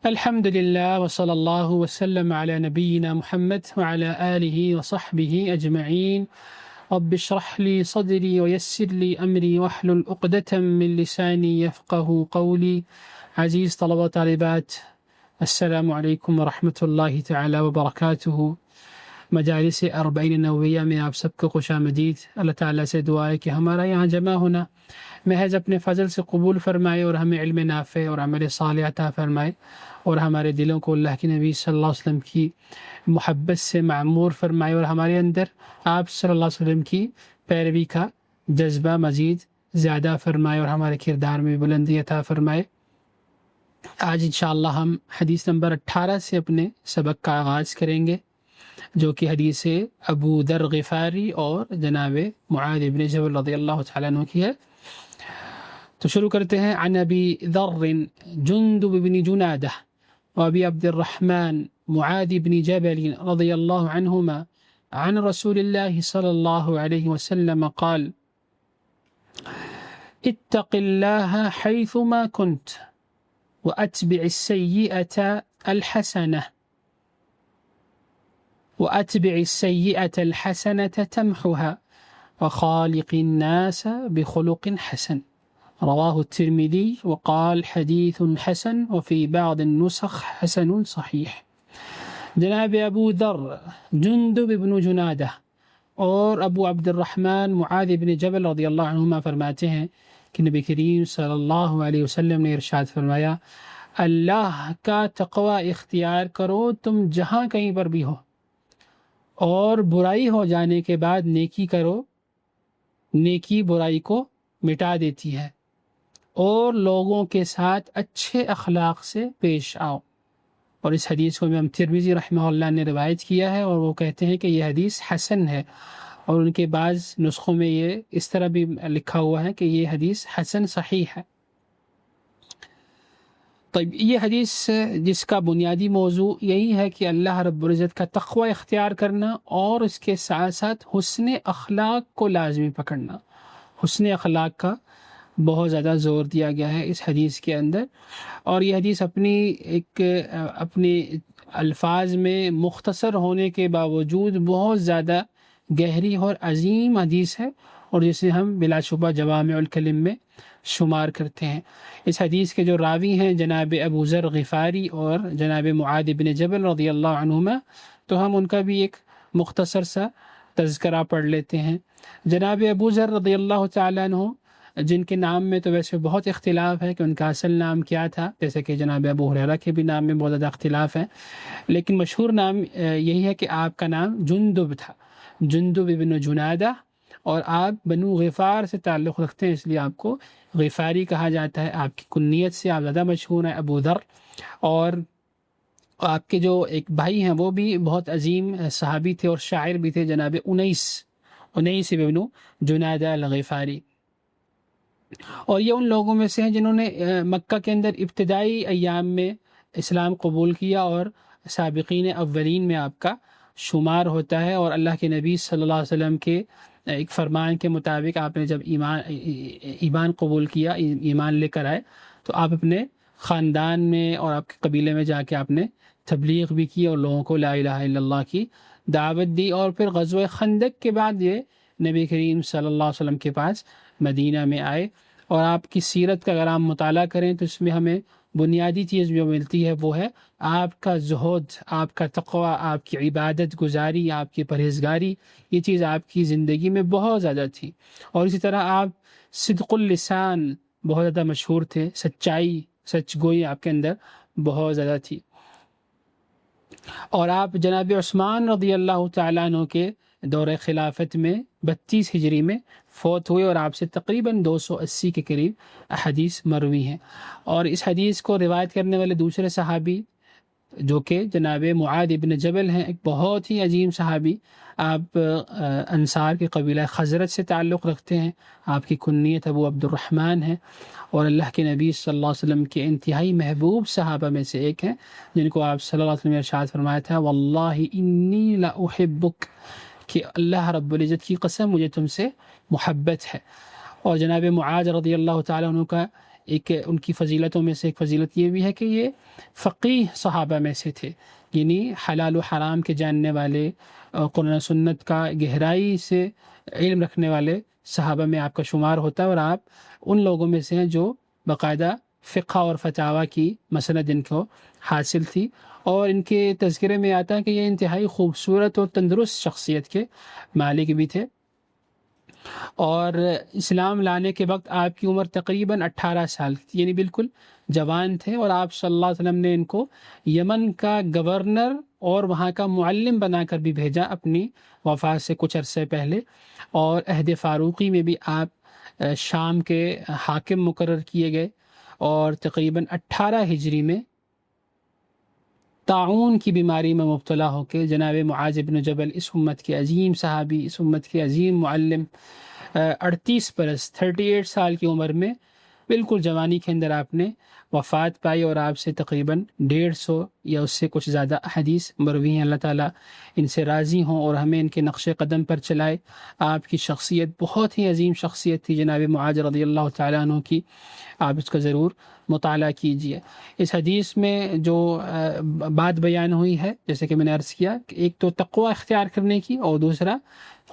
الحمد لله وصلى الله وسلم على نبينا محمد وعلى آله وصحبه أجمعين. رب اشرح لي صدري ويسر لي أمري واحلل عقدة من لساني يفقه قولي. عزیز طلبہ طالبات، السلام علیکم ورحمۃ اللہ تعالی وبرکاتہ. مجالس اربعین نویہ میں آپ سب کو خوش آمدید. اللہ تعالیٰ سے دعا ہے کہ ہمارا یہاں جمع ہونا محض اپنے فضل سے قبول فرمائے اور ہمیں علم نافع اور عمل صالح عطا فرمائے، اور ہمارے دلوں کو اللہ کے نبی صلی اللہ علیہ وسلم کی محبت سے معمور فرمائے، اور ہمارے اندر آپ صلی اللہ علیہ وسلم کی پیروی کا جذبہ مزید زیادہ فرمائے، اور ہمارے کردار میں بلندی عطا فرمائے. آج انشاءاللہ ہم حدیث نمبر 18 سے اپنے سبق کا آغاز کریں گے، جو کہ حدیث ابو ذر غفاری اور جناب معاذ بن جبل رضی اللہ تعالیٰ عنہ کی ہے. تو شروع کرتے ہیں. عن ابی ذر جندب بن جنادہ وابی عبد الرحمن معاذ بن جبل رضی اللہ عنہما عن رسول اللہ صلی اللہ علیہ وسلم قال اتق اللہ حیثما کنت وأتبع السيئة الحسنة تمحها وخالق الناس بخلق حسن. رواه الترمذي وقال حديث حسن وفي بعض النسخ حسن صحيح. جناب ابو ذر جندب بن جنادہ اور ابو عبد الرحمن معاذ بن جبل رضی اللہ عنہما فرماتے ہیں کہ نبی کریم صلی اللہ علیہ وسلم نے ارشاد فرمایا، اللہ کا تقوی اختیار کرو تم جہاں کہیں پر بھی ہو، اور برائی ہو جانے کے بعد نیکی کرو. نیکی برائی کو مٹا دیتی ہے، اور لوگوں کے ساتھ اچھے اخلاق سے پیش آؤ. اور اس حدیث کو امام ترمذی رحمہ اللہ نے روایت کیا ہے، اور وہ کہتے ہیں کہ یہ حدیث حسن ہے، اور ان کے بعض نسخوں میں یہ اس طرح بھی لکھا ہوا ہے کہ یہ حدیث حسن صحیح ہے. طيب یہ حدیث جس کا بنیادی موضوع یہی ہے کہ اللہ رب العزت کا تقوی اختیار کرنا، اور اس کے ساتھ ساتھ حسن اخلاق کو لازمی پکڑنا. حسن اخلاق کا بہت زیادہ زور دیا گیا ہے اس حدیث کے اندر، اور یہ حدیث اپنی الفاظ میں مختصر ہونے کے باوجود بہت زیادہ گہری اور عظیم حدیث ہے، اور جسے ہم بلا شبہ جوامع الکلم میں شمار کرتے ہیں. اس حدیث کے جو راوی ہیں جناب ابو ذر غفاری اور جناب معاذ بن جبل رضی اللہ عنہما، تو ہم ان کا بھی ایک مختصر سا تذکرہ پڑھ لیتے ہیں. جناب ابو ذر رضی اللہ تعالیٰ عنہ، جن کے نام میں تو ویسے بہت اختلاف ہے کہ ان کا اصل نام کیا تھا، جیسے کہ جناب ابو ہریرہ کے بھی نام میں بہت زیادہ اختلاف ہے، لیکن مشہور نام یہی ہے کہ آپ کا نام جندب تھا، جندب بن جنادہ، اور آپ بنو غفار سے تعلق رکھتے ہیں، اس لیے آپ کو غفاری کہا جاتا ہے. آپ کی کنیت سے آپ زیادہ مشہور ہیں ابو ذر. اور آپ کے جو ایک بھائی ہیں وہ بھی بہت عظیم صحابی تھے اور شاعر بھی تھے، جناب انیس بن جنادہ الغفاری. اور یہ ان لوگوں میں سے ہیں جنہوں نے مکہ کے اندر ابتدائی ایام میں اسلام قبول کیا، اور سابقین اولین میں آپ کا شمار ہوتا ہے. اور اللہ کے نبی صلی اللہ علیہ وسلم کے ایک فرمان کے مطابق آپ نے جب ایمان قبول کیا، ایمان لے کر آئے، تو آپ اپنے خاندان میں اور آپ کے قبیلے میں جا کے آپ نے تبلیغ بھی کی اور لوگوں کو لا الہ الا اللہ کی دعوت دی. اور پھر غزوہ خندق کے بعد یہ نبی کریم صلی اللہ علیہ وسلم کے پاس مدینہ میں آئے. اور آپ کی سیرت کا اگر آپ مطالعہ کریں تو اس میں ہمیں بنیادی چیز جو ملتی ہے وہ ہے آپ کا زہد، آپ کا تقوی، آپ کی عبادت گزاری، آپ کی پرہیزگاری. یہ چیز آپ کی زندگی میں بہت زیادہ تھی. اور اسی طرح آپ صدق اللسان بہت زیادہ مشہور تھے، سچائی، سچ گوئی آپ کے اندر بہت زیادہ تھی. اور آپ جناب عثمان رضی اللہ تعالیٰ عنہ کے دور خلافت میں 32 ہجری میں فوت ہوئے، اور آپ سے تقریباً 280 کے قریب احادیث مروی ہیں. اور اس حدیث کو روایت کرنے والے دوسرے صحابی جو کہ جناب معاذ بن جبل ہیں، ایک بہت ہی عظیم صحابی. آپ انصار کے قبیلہ خزرج سے تعلق رکھتے ہیں، آپ کی کنیت ابو عبد الرحمن ہے، اور اللہ کے نبی صلی اللہ علیہ وسلم کے انتہائی محبوب صحابہ میں سے ایک ہیں، جن کو آپ صلی اللہ علیہ وسلم نے ارشاد فرمایا تھا، واللہ انی لاحبک، کہ اللہ رب العزت کی قسم مجھے تم سے محبت ہے. اور جناب معاذ رضی اللہ تعالیٰ عنہ کا ایک ان کی فضیلتوں میں سے ایک فضیلت یہ بھی ہے کہ یہ فقیہ صحابہ میں سے تھے، یعنی حلال و حرام کے جاننے والے، قرآن و سنت کا گہرائی سے علم رکھنے والے صحابہ میں آپ کا شمار ہوتا ہے، اور آپ ان لوگوں میں سے ہیں جو باقاعدہ فقہ اور فتاوی کی مسند ان کو حاصل تھی، اور ان کے تذکرے میں آتا ہے کہ یہ انتہائی خوبصورت اور تندرست شخصیت کے مالک بھی تھے، اور اسلام لانے کے وقت آپ کی عمر تقریباً 18 سال تھی، یعنی بالکل جوان تھے، اور آپ صلی اللہ علیہ وسلم نے ان کو یمن کا گورنر اور وہاں کا معلم بنا کر بھی بھیجا اپنی وفات سے کچھ عرصے پہلے، اور عہد فاروقی میں بھی آپ شام کے حاکم مقرر کیے گئے، اور تقریباً 18 ہجری میں طاعون کی بیماری میں مبتلا ہو کے جناب معاذ بن جبل، اس امت کے عظیم صحابی، اس امت کے عظیم معلم، 38 سال کی عمر میں بالکل جوانی کے اندر آپ نے وفات پائی، اور آپ سے تقریباً 150 یا اس سے کچھ زیادہ احادیث مروی ہیں۔ اللہ تعالیٰ ان سے راضی ہوں اور ہمیں ان کے نقش قدم پر چلائے۔ آپ کی شخصیت بہت ہی عظیم شخصیت تھی جناب معاذ رضی اللہ تعالیٰ عنہ کی، آپ اس کا ضرور مطالعہ کیجیے۔ اس حدیث میں جو بات بیان ہوئی ہے، جیسے کہ میں نے عرض کیا، کہ ایک تو تقوی اختیار کرنے کی، اور دوسرا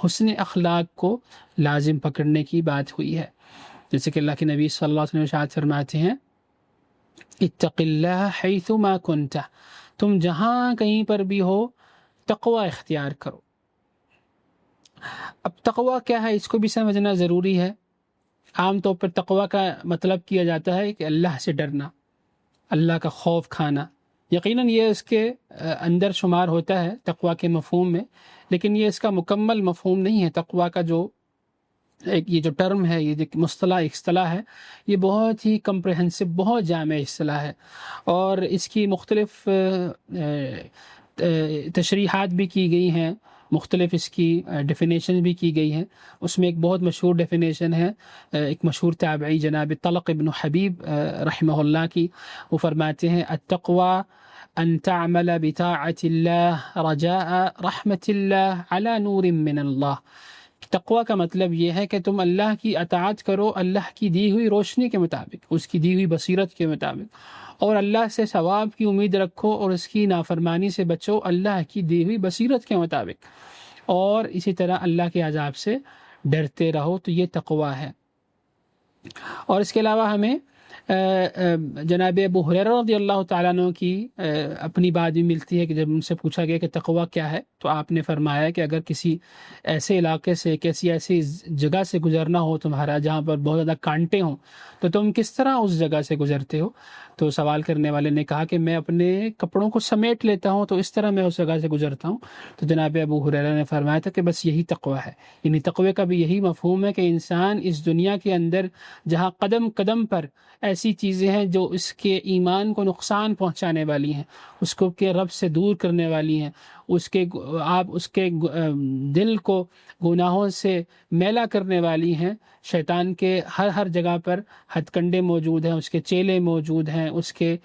حسن اخلاق کو لازم پکڑنے کی بات ہوئی ہے، جیسے کہ اللہ کے نبی صلی اللہ علیہ وسلم ارشاد فرماتے ہیں، اتق اللہ حیث ما کنت، تم جہاں کہیں پر بھی ہو تقوی اختیار کرو۔ اب تقوی کیا ہے، اس کو بھی سمجھنا ضروری ہے۔ عام طور پر تقوی کا مطلب کیا جاتا ہے کہ اللہ سے ڈرنا، اللہ کا خوف کھانا، یقیناً یہ اس کے اندر شمار ہوتا ہے تقوی کے مفہوم میں، لیکن یہ اس کا مکمل مفہوم نہیں ہے۔ تقوی کا جو یہ جو ٹرم ہے، یہ جو اصطلاح ہے، یہ بہت ہی کمپریہنسو، بہت جامع اصطلاح ہے، اور اس کی مختلف تشریحات بھی کی گئی ہیں، مختلف اس کی ڈیفینیشن بھی کی گئی ہیں۔ اس میں ایک بہت مشہور ڈیفینیشن ہے ایک مشہور تابعی جناب طلق ابن حبیب رحمہ اللہ کی، وہ فرماتے ہیں، التقوی ان تعمل بطاعت اللہ رجاء رحمت اللہ علی نور من اللہ۔ تقوی کا مطلب یہ ہے کہ تم اللہ کی اطاعت کرو اللہ کی دی ہوئی روشنی کے مطابق، اس کی دی ہوئی بصیرت کے مطابق، اور اللہ سے ثواب کی امید رکھو اور اس کی نافرمانی سے بچو اللہ کی دی ہوئی بصیرت کے مطابق، اور اسی طرح اللہ کے عذاب سے ڈرتے رہو۔ تو یہ تقوی ہے۔ اور اس کے علاوہ ہمیں جناب ابو ہریرہ رضی اللہ تعالیٰ عنہ کی اپنی بات بھی ملتی ہے کہ جب ان سے پوچھا گیا کہ تقوی کیا ہے، تو آپ نے فرمایا کہ اگر کسی ایسے علاقے سے، کسی ایسی جگہ سے گزرنا ہو تمہارا جہاں پر بہت زیادہ کانٹے ہوں، تو تم کس طرح اس جگہ سے گزرتے ہو؟ تو سوال کرنے والے نے کہا کہ میں اپنے کپڑوں کو سمیٹ لیتا ہوں، تو اس طرح میں اس جگہ سے گزرتا ہوں۔ تو جناب ابو ہریرہ نے فرمایا تھا کہ بس یہی تقوی ہے، یعنی تقوی کا بھی یہی مفہوم ہے کہ انسان اس دنیا کے اندر جہاں قدم قدم پر ایسی چیزیں ہیں جو اس کے ایمان کو نقصان پہنچانے والی ہیں، اس کو کے رب سے دور کرنے والی ہیں، اس کے دل کو گناہوں سے میلا کرنے والی ہیں، شیطان کے ہر جگہ پر ہتھ کنڈے موجود ہیں، اس کے چیلے موجود ہیں، اس کے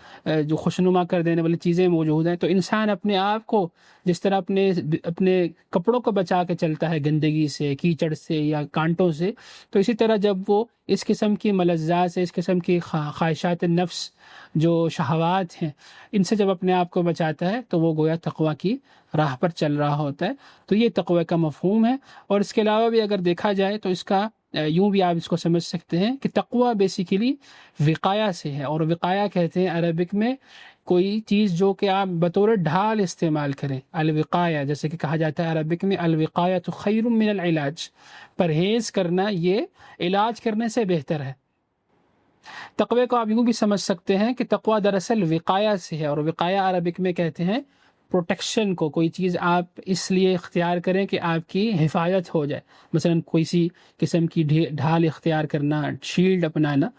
جو خوشنما کر دینے والی چیزیں موجود ہیں۔ تو انسان اپنے آپ کو جس طرح اپنے کپڑوں کو بچا کے چلتا ہے گندگی سے، کیچڑ سے یا کانٹوں سے، تو اسی طرح جب وہ اس قسم کی ملذات سے، اس قسم کی خواہشات نفس جو شہوات ہیں، ان سے جب اپنے آپ کو بچاتا ہے تو وہ گویا تقوی کی راہ پر چل رہا ہوتا ہے۔ تو یہ تقوی کا مفہوم ہے۔ اور اس کے علاوہ بھی اگر دیکھا جائے تو اس کا یوں بھی آپ اس کو سمجھ سکتے ہیں کہ تقوی بیسیکلی وقایا سے ہے، اور وقایا کہتے ہیں عربک میں کوئی چیز جو کہ آپ بطور ڈھال استعمال کریں، الوقایا، جیسے کہ کہا جاتا ہے عربک میں الوقایۃ خیر من العلاج، پرہیز کرنا یہ علاج کرنے سے بہتر ہے۔ تقوی کو آپ یوں بھی سمجھ سکتے ہیں کہ تقوی دراصل وقایا سے ہے، اور وقایا عربک میں کہتے ہیں پروٹیکشن کو، کوئی چیز آپ اس لیے اختیار کریں کہ آپ کی حفاظت ہو جائے، مثلا کوئی سی قسم کی ڈھال اختیار کرنا، شیلڈ اپنانا۔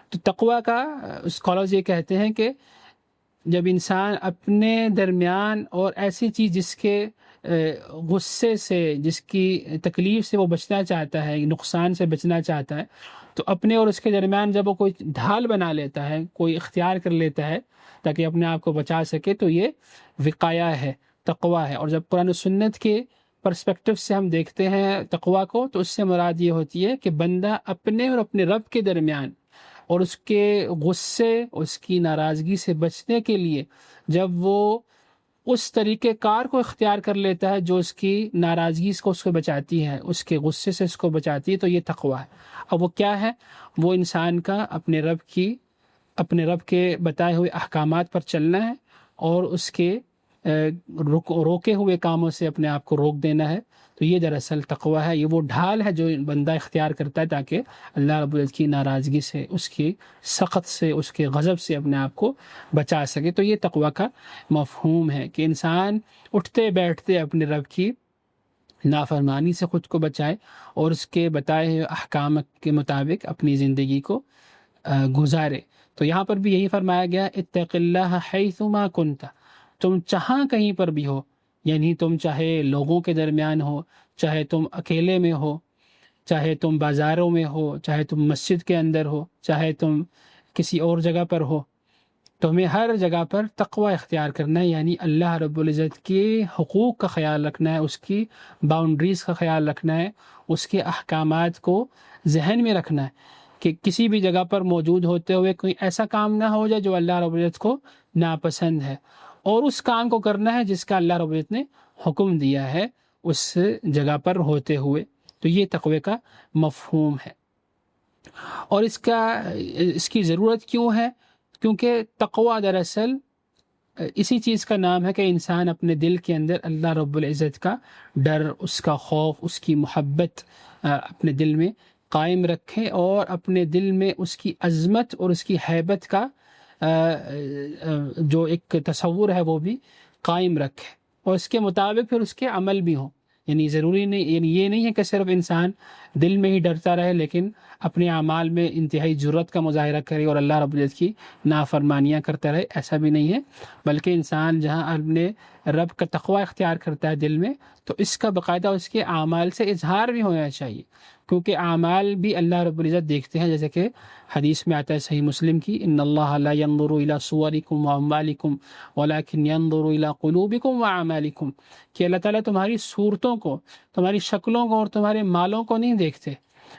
تو تقوی کا اسکالرز یہ کہتے ہیں کہ جب انسان اپنے درمیان اور ایسی چیز جس کے غصے سے، جس کی تکلیف سے وہ بچنا چاہتا ہے، نقصان سے بچنا چاہتا ہے، تو اپنے اور اس کے درمیان جب وہ کوئی ڈھال بنا لیتا ہے، کوئی اختیار کر لیتا ہے تاکہ اپنے آپ کو بچا سکے، تو یہ وقایا ہے، تقوی ہے۔ اور جب قرآن و سنت کے پرسپیکٹو سے ہم دیکھتے ہیں تقوی کو، تو اس سے مراد یہ ہوتی ہے کہ بندہ اپنے اور اپنے رب کے درمیان، اور اس کے غصے، اس کی ناراضگی سے بچنے کے لیے جب وہ اس طریقہ کار کو اختیار کر لیتا ہے جو اس کی ناراضگی کو اس کو بچاتی ہے، اس کے غصے سے اس کو بچاتی ہے، تو یہ تقویٰ ہے۔ اب وہ کیا ہے؟ وہ انسان کا اپنے رب کے بتائے ہوئے احکامات پر چلنا ہے، اور اس کے روکے ہوئے کاموں سے اپنے آپ کو روک دینا ہے۔ تو یہ دراصل تقویٰ ہے، یہ وہ ڈھال ہے جو بندہ اختیار کرتا ہے تاکہ اللہ رب العزت کی ناراضگی سے، اس کی سخط سے، اس کے غضب سے اپنے آپ کو بچا سکے۔ تو یہ تقویٰ کا مفہوم ہے کہ انسان اٹھتے بیٹھتے اپنے رب کی نافرمانی سے خود کو بچائے اور اس کے بتائے ہوئے احکام کے مطابق اپنی زندگی کو گزارے۔ تو یہاں پر بھی یہی فرمایا گیا، اتق اللہ حیثما کنت، تم جہاں کہیں پر بھی ہو، یعنی تم چاہے لوگوں کے درمیان ہو، چاہے تم اکیلے میں ہو، چاہے تم بازاروں میں ہو، چاہے تم مسجد کے اندر ہو، چاہے تم کسی اور جگہ پر ہو، تمہیں ہر جگہ پر تقوی اختیار کرنا ہے، یعنی اللہ رب العزت کے حقوق کا خیال رکھنا ہے، اس کی باؤنڈریز کا خیال رکھنا ہے، اس کے احکامات کو ذہن میں رکھنا ہے کہ کسی بھی جگہ پر موجود ہوتے ہوئے کوئی ایسا کام نہ ہو جائے جو اللہ رب العزت کو ناپسند ہے، اور اس کام کو کرنا ہے جس کا اللہ رب العزت نے حکم دیا ہے اس جگہ پر ہوتے ہوئے۔ تو یہ تقوی کا مفہوم ہے۔ اور اس کی ضرورت کیوں ہے؟ کیونکہ تقوی دراصل اسی چیز کا نام ہے کہ انسان اپنے دل کے اندر اللہ رب العزت کا ڈر، اس کا خوف، اس کی محبت اپنے دل میں قائم رکھے، اور اپنے دل میں اس کی عظمت اور اس کی ہیبت کا جو ایک تصور ہے وہ بھی قائم رکھے، اور اس کے مطابق پھر اس کے عمل بھی ہوں۔ یعنی ضروری نہیں، یعنی یہ نہیں ہے کہ صرف انسان دل میں ہی ڈرتا رہے لیکن اپنے اعمال میں انتہائی جرات کا مظاہرہ کرے اور اللہ رب العزت کی نافرمانیاں کرتا رہے، ایسا بھی نہیں ہے۔ بلکہ انسان جہاں اپنے رب کا تقوی اختیار کرتا ہے دل میں، تو اس کا باقاعدہ اس کے اعمال سے اظہار بھی ہونا چاہیے، کیونکہ اعمال بھی اللہ رب العزت دیکھتے ہیں، جیسے کہ حدیث میں آتا ہے صحیح مسلم کی، ان اللہ لا ينظر الى صورکم واعمالکم ولکن ينظر الى قلوبکم واعمالکم، کہ اللہ تعالیٰ تمہاری صورتوں کو، تمہاری شکلوں کو اور تمہارے مالوں کو نہیں دیکھتے،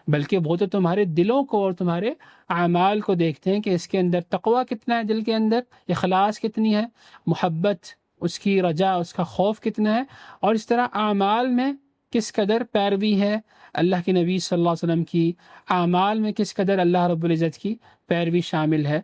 بلکہ وہ تو تمہارے دلوں کو اور تمہارے اعمال کو دیکھتے ہیں کہ اس کے اندر تقوی کتنا ہے، دل کے اندر اخلاص کتنی ہے، محبت، اس کی رجا، اس کا خوف کتنا ہے، اور اس طرح اعمال میں کس قدر پیروی ہے اللہ کے نبی صلی اللہ علیہ وسلم کی، اعمال میں کس قدر اللہ رب العزت کی پیروی شامل ہے۔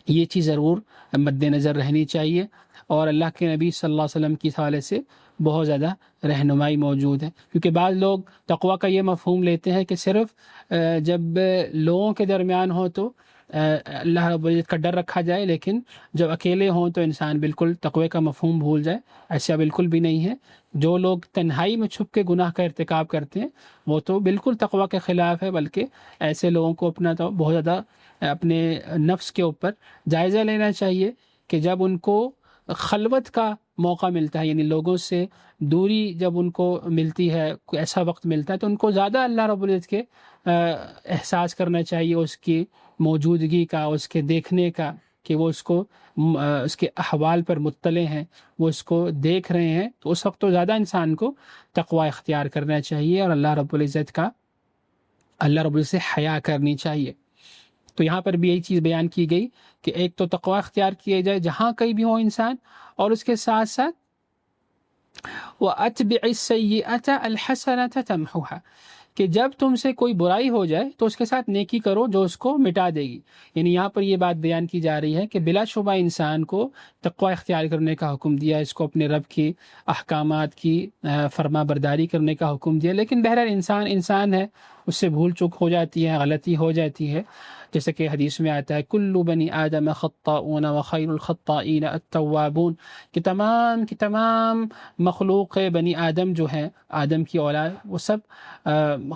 یہ چیز ضرور مد نظر رہنی چاہیے، اور اللہ کے نبی صلی اللہ علیہ وسلم کی حوالے سے بہت زیادہ رہنمائی موجود ہے، کیونکہ بعض لوگ تقوی کا یہ مفہوم لیتے ہیں کہ صرف جب لوگوں کے درمیان ہو تو اللہ رب العزت کا ڈر رکھا جائے، لیکن جب اکیلے ہوں تو انسان بالکل تقوی کا مفہوم بھول جائے۔ ایسا بالکل بھی نہیں ہے۔ جو لوگ تنہائی میں چھپ کے گناہ کا ارتکاب کرتے ہیں وہ تو بالکل تقوی کے خلاف ہے، بلکہ ایسے لوگوں کو اپنا تو بہت زیادہ اپنے نفس کے اوپر جائزہ لینا چاہیے کہ جب ان کو خلوت کا موقع ملتا ہے، یعنی لوگوں سے دوری جب ان کو ملتی ہے، کوئی ایسا وقت ملتا ہے، تو ان کو زیادہ اللہ رب العزت کے احساس کرنا چاہیے، اس کی موجودگی کا، اس کے دیکھنے کا، کہ وہ اس کے احوال پر مطلع ہیں، وہ اس کو دیکھ رہے ہیں۔ تو اس وقت تو زیادہ انسان کو تقوی اختیار کرنا چاہیے اور اللہ رب العزت سے حیا کرنی چاہیے۔ تو یہاں پر بھی یہی چیز بیان کی گئی کہ ایک تو تقوی اختیار کیا جائے جہاں کہیں بھی ہو انسان، اور اس کے ساتھ ساتھ وَأَتْبِعِ السَّيِّئَةَ الْحَسَنَةَ تَمْحُوهَا، کہ جب تم سے کوئی برائی ہو جائے تو اس کے ساتھ نیکی کرو جو اس کو مٹا دے گی۔ یعنی یہاں پر یہ بات بیان کی جا رہی ہے کہ بلا شبہ انسان کو تقوی اختیار کرنے کا حکم دیا، اس کو اپنے رب کی احکامات کی فرما برداری کرنے کا حکم دیا، لیکن بہرحال انسان ہے، اس سے بھول چک ہو جاتی ہے، غلطی ہو جاتی ہے، جیسے کہ حدیث میں آتا ہے کل بنی آدم خطاؤون وخیر الخطائین التوابون، کہ تمام مخلوق بنی آدم جو ہیں، آدم کی اولاد، وہ سب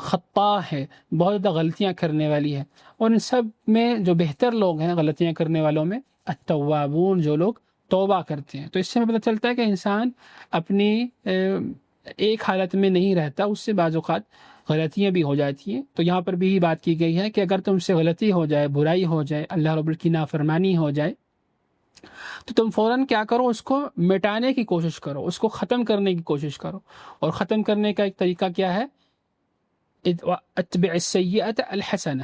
خطاء ہے، بہت زیادہ غلطیاں کرنے والی ہے، اور ان سب میں جو بہتر لوگ ہیں غلطیاں کرنے والوں میں التوابون، جو لوگ توبہ کرتے ہیں۔ تو اس سے ہمیں پتہ چلتا ہے کہ انسان اپنی ایک حالت میں نہیں رہتا، اس سے بعض اوقات غلطیاں بھی ہو جاتی ہیں۔ تو یہاں پر بھی یہ بات کی گئی ہے کہ اگر تم سے غلطی ہو جائے، برائی ہو جائے، اللہ رب کی نافرمانی ہو جائے، تو تم فوراً کیا کرو، اس کو مٹانے کی کوشش کرو، اس کو ختم کرنے کی کوشش کرو۔ اور ختم کرنے کا ایک طریقہ کیا ہے؟ اتبع السیئۃ الحسنہ،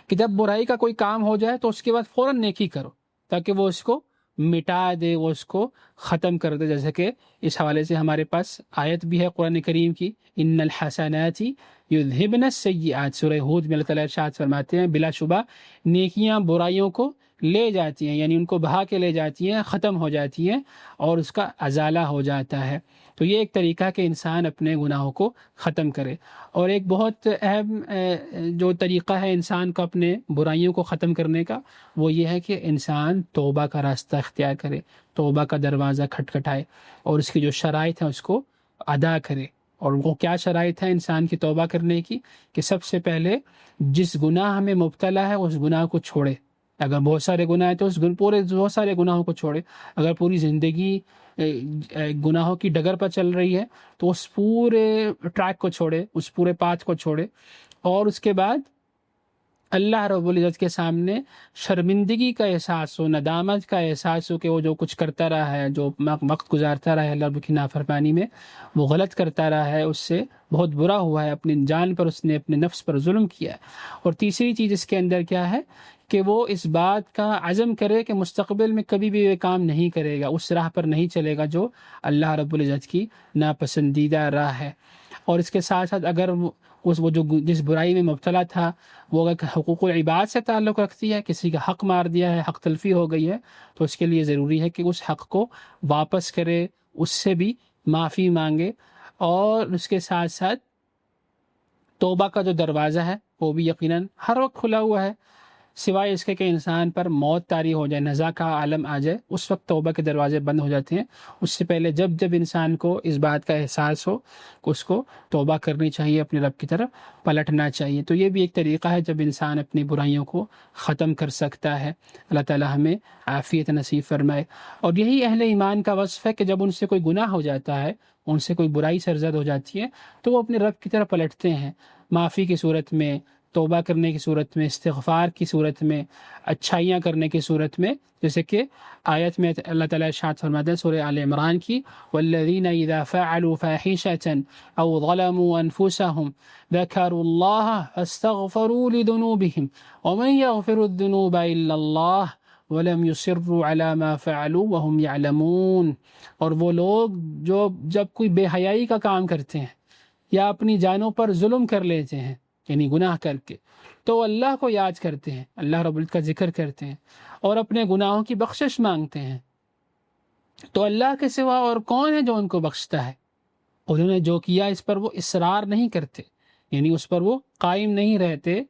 کہ جب برائی کا کوئی کام ہو جائے تو اس کے بعد فوراً نیکی کرو تاکہ وہ اس کو مٹا دے، وہ اس کو ختم کر دے. جیسے کہ اس حوالے سے ہمارے پاس آیت بھی ہے قرآن کریم کی، ان الحسنات یذہبن السیئات، سورہ ہود میں اللہ تعالیٰ ارشاد فرماتے ہیں بلا شبہ نیکیاں برائیوں کو لے جاتی ہیں، یعنی ان کو بہا کے لے جاتی ہیں، ختم ہو جاتی ہیں اور اس کا ازالہ ہو جاتا ہے. تو یہ ایک طریقہ کہ انسان اپنے گناہوں کو ختم کرے. اور ایک بہت اہم جو طریقہ ہے انسان کو اپنے برائیوں کو ختم کرنے کا، وہ یہ ہے کہ انسان توبہ کا راستہ اختیار کرے، توبہ کا دروازہ کھٹکھٹائے اور اس کی جو شرائط ہیں اس کو ادا کرے. اور وہ کیا شرائط ہے انسان کی توبہ کرنے کی؟ کہ سب سے پہلے جس گناہ میں مبتلا ہے اس گناہ کو چھوڑے. اگر بہت سارے گناہ ہیں تو اس پورے بہت سارے گناہوں کو چھوڑے. اگر پوری زندگی گناہوں کی ڈگر پر چل رہی ہے تو اس پورے ٹریک کو چھوڑے، اس پورے پاتھ کو چھوڑے. اور اس کے بعد اللہ رب العزت کے سامنے شرمندگی کا احساس ہو، ندامت کا احساس ہو کہ وہ جو کچھ کرتا رہا ہے، جو وقت گزارتا رہا ہے اللہ رب کی نافرمانی میں، وہ غلط کرتا رہا ہے، اس سے بہت برا ہوا ہے، اپنی جان پر اس نے اپنے نفس پر ظلم کیا ہے. اور تیسری چیز اس کے اندر کیا ہے کہ وہ اس بات کا عزم کرے کہ مستقبل میں کبھی بھی یہ کام نہیں کرے گا، اس راہ پر نہیں چلے گا جو اللہ رب العزت کی ناپسندیدہ راہ ہے. اور اس کے ساتھ ساتھ اگر وہ جو جس برائی میں مبتلا تھا وہ اگر حقوق العباد سے تعلق رکھتی ہے، کسی کا حق مار دیا ہے، حق تلفی ہو گئی ہے، تو اس کے لیے ضروری ہے کہ اس حق کو واپس کرے، اس سے بھی معافی مانگے. اور اس کے ساتھ ساتھ توبہ کا جو دروازہ ہے وہ بھی یقیناً ہر وقت کھلا ہوا ہے، سوائے اس کے کہ انسان پر موت طاری ہو جائے، نزا کا عالم آ جائے، اس وقت توبہ کے دروازے بند ہو جاتے ہیں. اس سے پہلے جب انسان کو اس بات کا احساس ہو کہ اس کو توبہ کرنی چاہیے، اپنے رب کی طرف پلٹنا چاہیے. تو یہ بھی ایک طریقہ ہے جب انسان اپنی برائیوں کو ختم کر سکتا ہے. اللہ تعالی ہمیں عافیت نصیب فرمائے. اور یہی اہل ایمان کا وصف ہے کہ جب ان سے کوئی گناہ ہو جاتا ہے، ان سے کوئی برائی سرزد ہو جاتی ہے، تو وہ اپنے رب کی طرف پلٹتے ہیں، معافی کی صورت میں، توبہ کرنے کی صورت میں، استغفار کی صورت میں، اچھائیاں کرنے کی صورت میں. جیسے کہ آیت میں اللہ تعالیٰ ارشاد فرماتے ہیں سورہ آل عمران کی، والذین اذا فعلوا فاحشة او ظلموا انفسهم ذکروا اللہ فاستغفروا لذنوبهم ومن یغفر الذنوب الا اللہ ولم يصروا على ما فعلوا وهم يعلمون. اور وہ لوگ جو جب کوئی بے حیائی کا کام کرتے ہیں یا اپنی جانوں پر ظلم کر لیتے ہیں، یعنی گناہ کر کے، تو اللہ کو یاد کرتے ہیں، اللہ رب العزت کا ذکر کرتے ہیں اور اپنے گناہوں کی بخشش مانگتے ہیں، تو اللہ کے سوا اور کون ہے جو ان کو بخشتا ہے؟ انہوں نے جو کیا اس پر وہ اصرار نہیں کرتے، یعنی اس پر وہ قائم نہیں رہتے.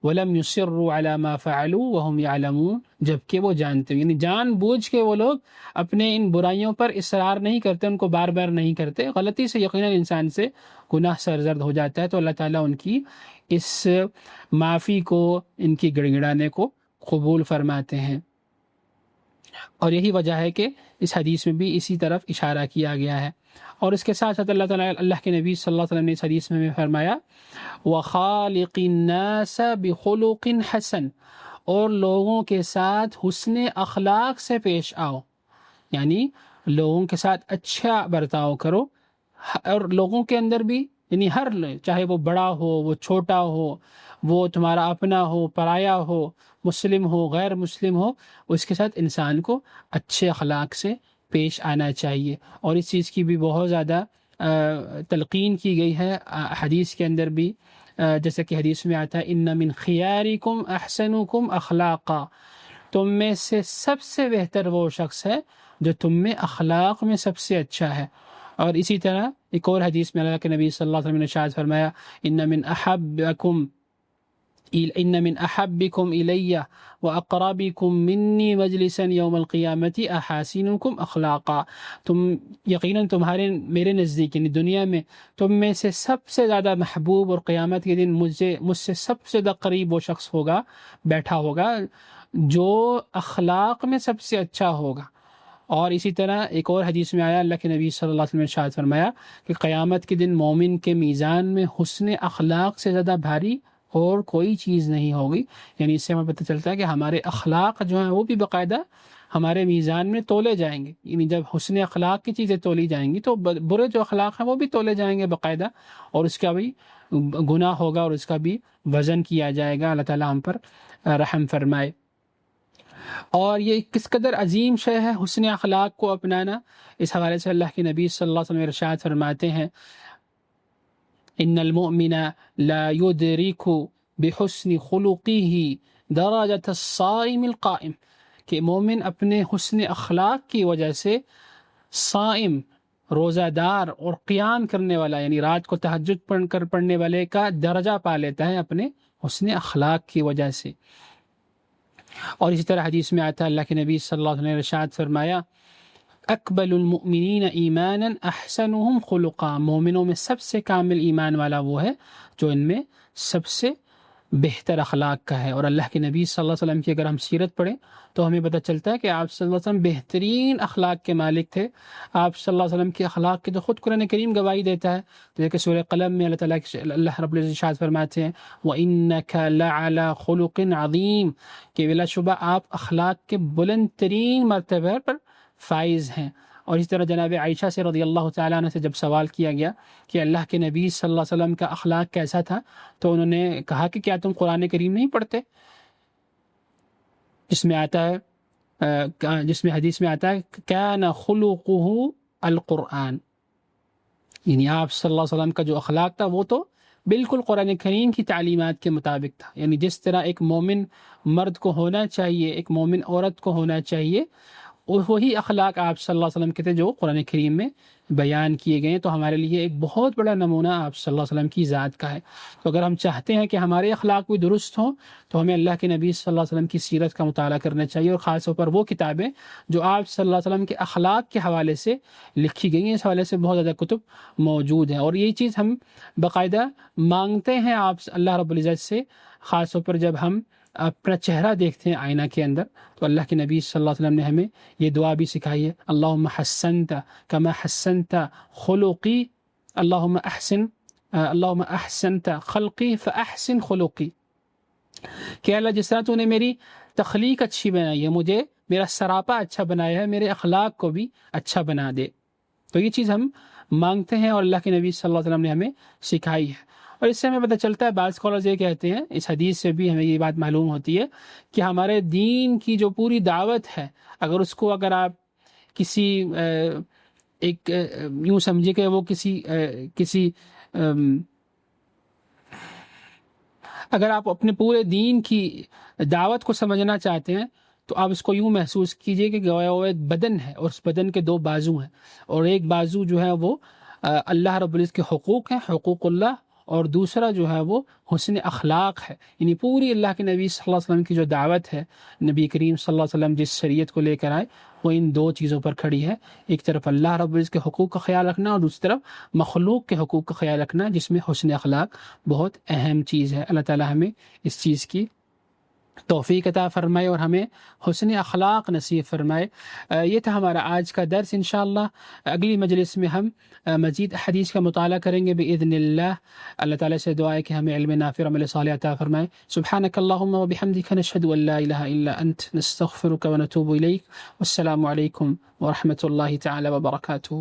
وَلَمْ يُصِرُّوا عَلَى مَا فَعَلُوا وَهُمْ يَعْلَمُونَ، جبکہ وہ جانتے ہیں، یعنی جان بوجھ کے وہ لوگ اپنے ان برائیوں پر اصرار نہیں کرتے، ان کو بار بار نہیں کرتے. غلطی سے یقیناً انسان سے گناہ سرزد ہو جاتا ہے، تو اللہ تعالیٰ ان کی اس معافی کو، ان کی گڑ گڑانے کو قبول فرماتے ہیں. اور یہی وجہ ہے کہ اس حدیث میں بھی اسی طرف اشارہ کیا گیا ہے. اور اس کے ساتھ ساتھ اللہ تعالیٰ، اللہ کے نبی صلی اللہ علیہ وسلم نے اس حدیث میں فرمایا وَخَالِقِ النَّاسَ بِخُلُقٍ حَسَنٍ، اور لوگوں کے ساتھ حسن اخلاق سے پیش آؤ، یعنی لوگوں کے ساتھ اچھا برتاؤ کرو. اور لوگوں کے اندر بھی، یعنی ہر، چاہے وہ بڑا ہو، وہ چھوٹا ہو، وہ تمہارا اپنا ہو، پرایا ہو، مسلم ہو، غیر مسلم ہو، اس کے ساتھ انسان کو اچھے اخلاق سے پیش آنا چاہیے. اور اس چیز کی بھی بہت زیادہ تلقین کی گئی ہے حدیث کے اندر بھی، جیسے کہ حدیث میں آتا ہے ان من خیارکم احسنکم اخلاقا، تم میں سے سب سے بہتر وہ شخص ہے جو تم میں اخلاق میں سب سے اچھا ہے. اور اسی طرح ایک اور حدیث میں اللہ کے نبی صلی اللہ علیہ وسلم نے ارشاد فرمایا ان من احبکم الی واقربکم منی مجلسا یوم القیامت احاسنکم اخلاقا، یقیناً تمہارے میرے نزدیک، یعنی دنیا میں تم میں سے سب سے زیادہ محبوب اور قیامت کے دن مجھ سے سب سے زیادہ قریب وہ شخص ہوگا، بیٹھا ہوگا جو اخلاق میں سب سے اچھا ہوگا. اور اسی طرح ایک اور حدیث میں آیا، اللہ کے نبی صلی اللہ علیہ وسلم نے ارشاد فرمایا کہ قیامت کے دن مومن کے میزان میں حسن اخلاق سے زیادہ بھاری اور کوئی چیز نہیں ہوگی. یعنی اس سے ہمیں پتہ چلتا ہے کہ ہمارے اخلاق جو ہیں وہ بھی باقاعدہ ہمارے میزان میں تولے جائیں گے. یعنی جب حسن اخلاق کی چیزیں تولی جائیں گی تو برے جو اخلاق ہیں وہ بھی تولے جائیں گے باقاعدہ. اور اس کا بھی گناہ ہوگا اور اس کا بھی وزن کیا جائے گا۔ اللہ تعالیٰ ہم پر رحم فرمائے۔ اور یہ کس قدر عظیم شے ہے حسن اخلاق کو اپنانا، اس حوالے سے اللہ کے نبی صلی اللہ علیہ وسلم ارشاد فرماتے ہیں ان المؤمن لا يدرك بحسن خلقه درجة الصائم القائم، کہ مومن اپنے حسن اخلاق کی وجہ سے صائم، روزہ دار اور قیام کرنے والا، یعنی رات کو تہجد پڑھنے والے کا درجہ پا لیتا ہے اپنے حسن اخلاق کی وجہ سے۔ اور اسی طرح حدیث میں آتا ہے اللہ کے نبی صلی اللہ علیہ وسلم نے ارشاد فرمایا اکبل المؤمنین ایمانا احسنهم خلقا، مومنوں میں سب سے کامل ایمان والا وہ ہے جو ان میں سب سے بہتر اخلاق کا ہے۔ اور اللہ کے نبی صلی اللہ علیہ وسلم کی اگر ہم سیرت پڑھیں تو ہمیں پتہ چلتا ہے کہ آپ صلی اللہ علیہ وسلم بہترین اخلاق کے مالک تھے۔ آپ صلی اللہ علیہ وسلم کے اخلاق کی تو خود قرآن کریم گواہی دیتا ہے، جیسے کہ سورہ قلم میں اللہ رب العزت ارشاد فرماتے ہیں وَإِنَّكَ لَعَلَى خُلُقٍ عَظِيمٍ، کہ بلا شبہ آپ اخلاق کے بلند ترین مرتبہ پر فائز ہیں۔ اور اسی طرح جناب عائشہ سے رضی اللہ تعالیٰ عنہ سے جب سوال کیا گیا کہ اللہ کے نبی صلی اللہ علیہ وسلم کا اخلاق کیسا تھا، تو انہوں نے کہا کہ کیا تم قرآن کریم نہیں پڑھتے، جس میں آتا ہے، جس میں حدیث میں آتا ہے کان خلقہ القرآن، یعنی آپ صلی اللہ علیہ وسلم کا جو اخلاق تھا وہ تو بالکل قرآن کریم کی تعلیمات کے مطابق تھا، یعنی جس طرح ایک مومن مرد کو ہونا چاہیے، ایک مومن عورت کو ہونا چاہیے، وہی اخلاق آپ صلی اللہ علیہ وسلم کے تھے جو قرآن کریم میں بیان کیے گئے ہیں۔ تو ہمارے لیے ایک بہت بڑا نمونہ آپ صلی اللہ علیہ وسلم کی ذات کا ہے۔ تو اگر ہم چاہتے ہیں کہ ہمارے اخلاق بھی درست ہوں تو ہمیں اللہ کے نبی صلی اللہ علیہ وسلم کی سیرت کا مطالعہ کرنا چاہیے، اور خاص طور پر وہ کتابیں جو آپ صلی اللہ علیہ وسلم کے اخلاق کے حوالے سے لکھی گئی ہیں۔ اس حوالے سے بہت زیادہ کتب موجود ہیں، اور یہی چیز ہم باقاعدہ مانگتے ہیں آپ اللہ رب العزت سے، خاص طور پر جب ہم اپنا چہرہ دیکھتے ہیں آئینہ کے اندر، تو اللہ کے نبی صلی اللہ علیہ وسلم نے ہمیں یہ دعا بھی سکھائی ہے اللہم حسنت کما حسنت خلقی، اللہم احسنت خلقی فاحسن خلقی، کہ اللہ جس طرح تو نے میری تخلیق اچھی بنائی ہے، مجھے میرا سراپا اچھا بنایا ہے، میرے اخلاق کو بھی اچھا بنا دے۔ تو یہ چیز ہم مانگتے ہیں اور اللہ کے نبی صلی اللہ علیہ وسلم نے ہمیں سکھائی ہے۔ اور اس سے ہمیں پتہ چلتا ہے، بعض اسکالرز یہ کہتے ہیں، اس حدیث سے بھی ہمیں یہ بات معلوم ہوتی ہے کہ ہمارے دین کی جو پوری دعوت ہے، اگر آپ کسی ایک یوں سمجھے کہ وہ کسی اگر آپ اپنے پورے دین کی دعوت کو سمجھنا چاہتے ہیں تو آپ اس کو یوں محسوس کیجئے کہ گویا وہ ایک بدن ہے، اور اس بدن کے دو بازو ہیں، اور ایک بازو جو ہے وہ اللہ رب العزت کے حقوق ہیں، حقوق اللہ، اور دوسرا جو ہے وہ حسن اخلاق ہے۔ یعنی پوری اللہ کے نبی صلی اللہ علیہ وسلم کی جو دعوت ہے، نبی کریم صلی اللہ علیہ وسلم جس شریعت کو لے کر آئے، وہ ان دو چیزوں پر کھڑی ہے، ایک طرف اللہ رب العزت کے حقوق کا خیال رکھنا، اور دوسری طرف مخلوق کے حقوق کا خیال رکھنا، جس میں حسن اخلاق بہت اہم چیز ہے۔ اللہ تعالی ہمیں اس چیز کی توفیق عطا فرمائے اور ہمیں حسن اخلاق نصیب فرمائے۔ یہ تھا ہمارا آج کا درس۔ انشاءاللہ اگلی مجلس میں ہم مزید حدیث کا مطالعہ کریں گے باذن اللہ۔ اللہ تعالیٰ سے دعا ہے کہ ہمیں علم نافع، عمل صالح عطا فرمائے۔ سبحانک اللہم و بحمدک، نشہد ان لا الہ الا انت، نستغفرک و نتوب الیک۔ والسلام علیکم ورحمۃ اللہ تعالی وبرکاتہ۔